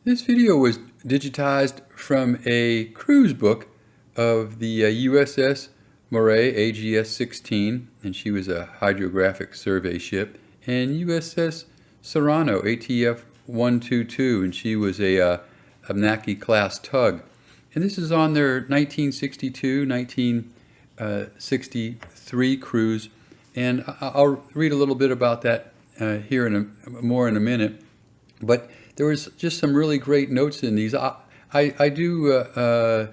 This video was digitized from a cruise book of the USS Maury AGS-16, and she was a hydrographic survey ship, and USS Serrano ATF-122, and she was a Abnaki class tug. And this is on their 1962-1963 cruise, and I'll read a little bit about that here more in a minute. But there was just some really great notes in these. I do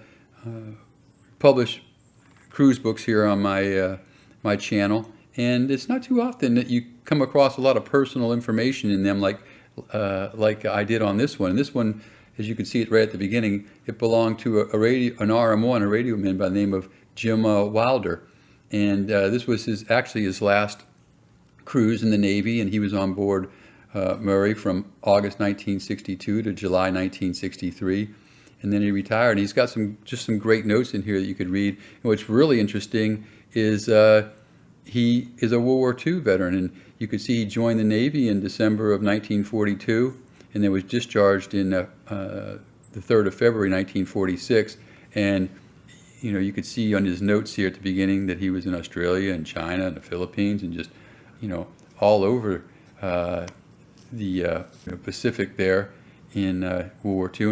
publish cruise books here on my channel, and it's not too often that you come across a lot of personal information in them like I did on this one. This one, as you can see it right at the beginning, it belonged to an RM1, a radio man by the name of Jim Wilder, and this was actually his last cruise in the Navy, and he was on board Maury from August 1962 to July 1963, and then he retired. And he's got just some great notes in here that you could read. And what's really interesting is he is a World War II veteran, and you could see he joined the Navy in December of 1942, and then was discharged in the 3rd of February 1946. And you could see on his notes here at the beginning that he was in Australia and China and the Philippines and just all over the Pacific there in World War II,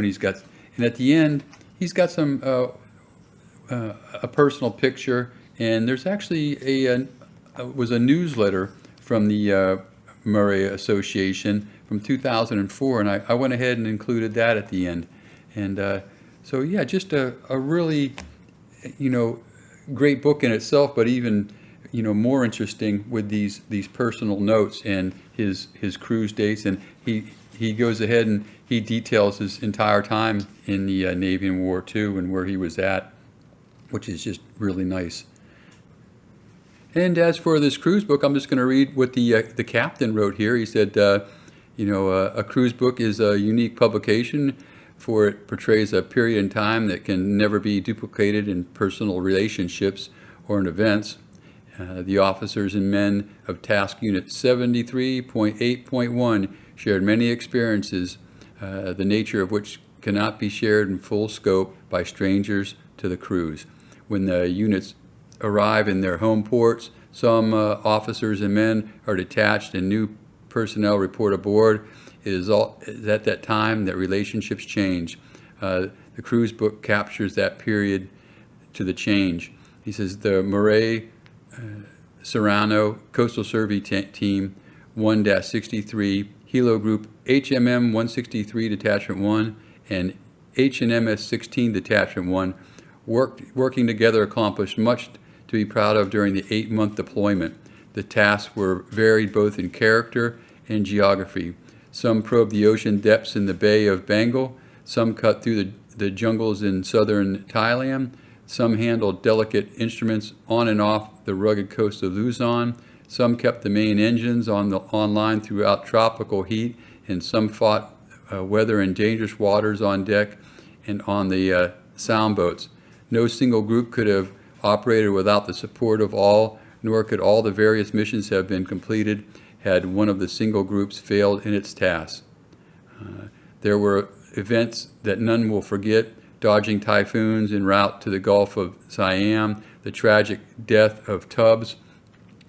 and at the end he's got some a personal picture, and there's actually was a newsletter from the Maury Association from 2004, and I went ahead and included that at the end. And so yeah, just a really great book in itself, but even more interesting with these personal notes and his cruise dates. And he goes ahead and he details his entire time in the Navy in World War II and where he was at, which is just really nice. And as for this cruise book, I'm just going to read what the captain wrote here. He said, a cruise book is a unique publication, for it portrays a period in time that can never be duplicated in personal relationships or in events. The officers and men of Task Unit 73.8.1 shared many experiences, the nature of which cannot be shared in full scope by strangers to the cruise. When the units arrive in their home ports, some officers and men are detached and new personnel report aboard. It is at that time that relationships change. The cruise book captures that period to the change. He says the Maury Serrano Coastal Survey Team 1-63, Helo Group HMM 163 Detachment 1 and HNMS 16 Detachment 1 working together accomplished much to be proud of during the 8-month deployment. The tasks were varied both in character and geography. Some probed the ocean depths in the Bay of Bengal, some cut through the jungles in southern Thailand, some handled delicate instruments on and off the rugged coast of Luzon, some kept the main engines online throughout tropical heat, and some fought weather in dangerous waters on deck and on the sound boats. No single group could have operated without the support of all, nor could all the various missions have been completed had one of the single groups failed in its task. There were events that none will forget: dodging typhoons en route to the Gulf of Siam, the tragic death of Tubbs,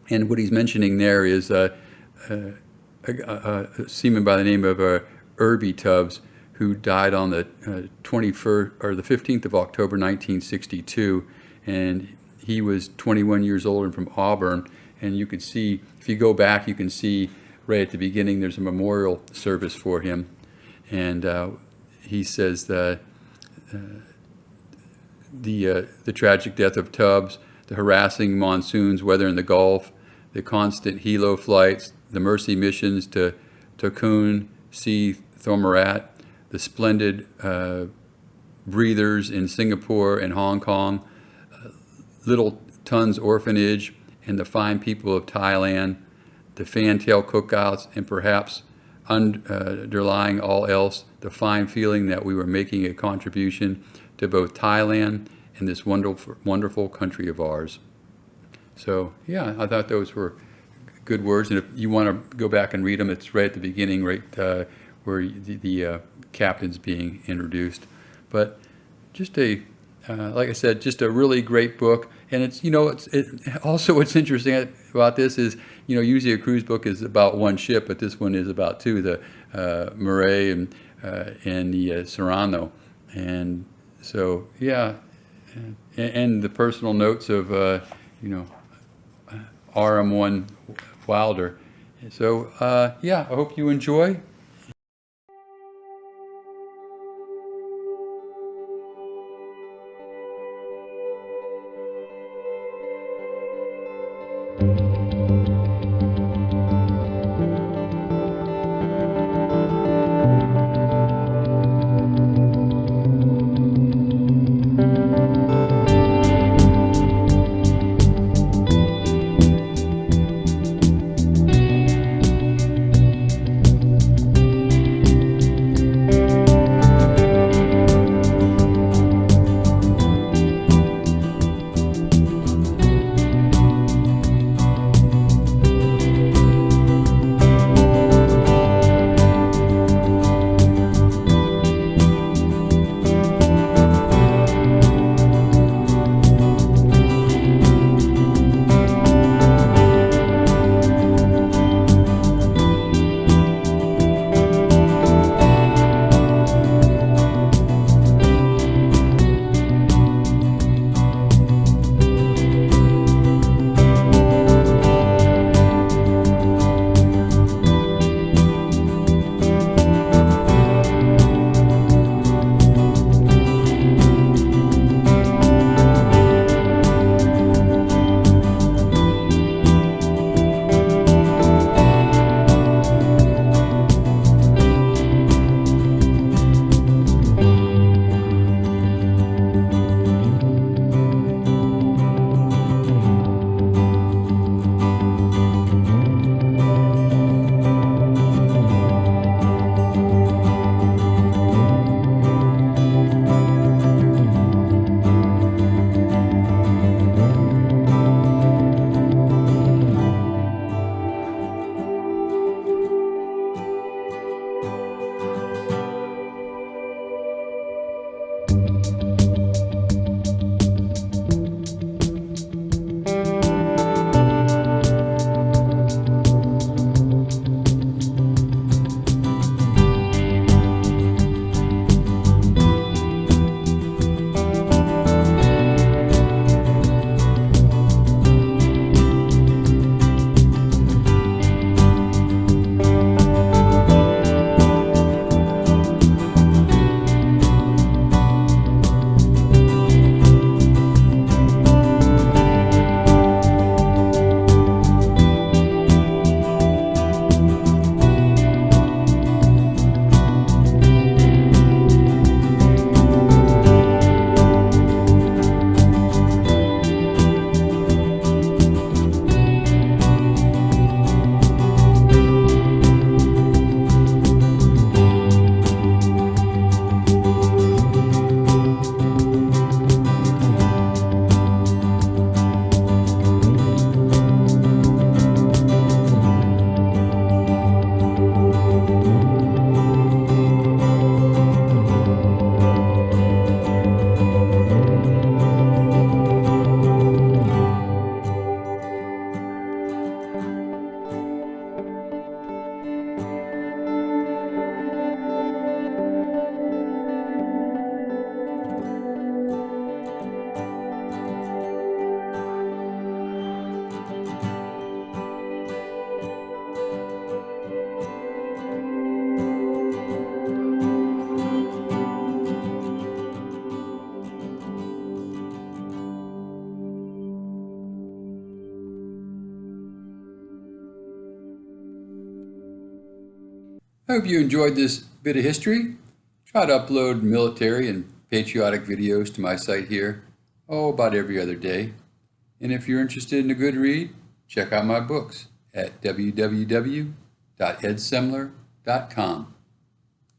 and what he's mentioning there is a seaman by the name of Irby Tubbs, who died on the 21st or the 15th of October 1962, and he was 21 years old and from Auburn. And you could see, if you go back, you can see right at the beginning there's a memorial service for him, and he says that the tragic death of Tubbs, the harassing monsoons, weather in the Gulf, the constant helo flights, the mercy missions to Tokun, Sea Thomarat, the splendid breathers in Singapore and Hong Kong, Little Tun's Orphanage, and the fine people of Thailand, the fantail cookouts, and perhaps underlying all else, the fine feeling that we were making a contribution to both Thailand and this wonderful country of ours. So yeah, I thought those were good words, and if you want to go back and read them, it's right at the beginning, right where the captain's being introduced. But just like I said, just a really great book. And it's, also what's interesting about this is, usually a cruise book is about one ship, but this one is about two, the Maury and the Serrano. And so, yeah, and the personal notes of, RM1 Wilder. So, yeah, I hope you enjoy. I hope you enjoyed this bit of history. Try to upload military and patriotic videos to my site here, about every other day. And if you're interested in a good read, check out my books at www.edsemler.com.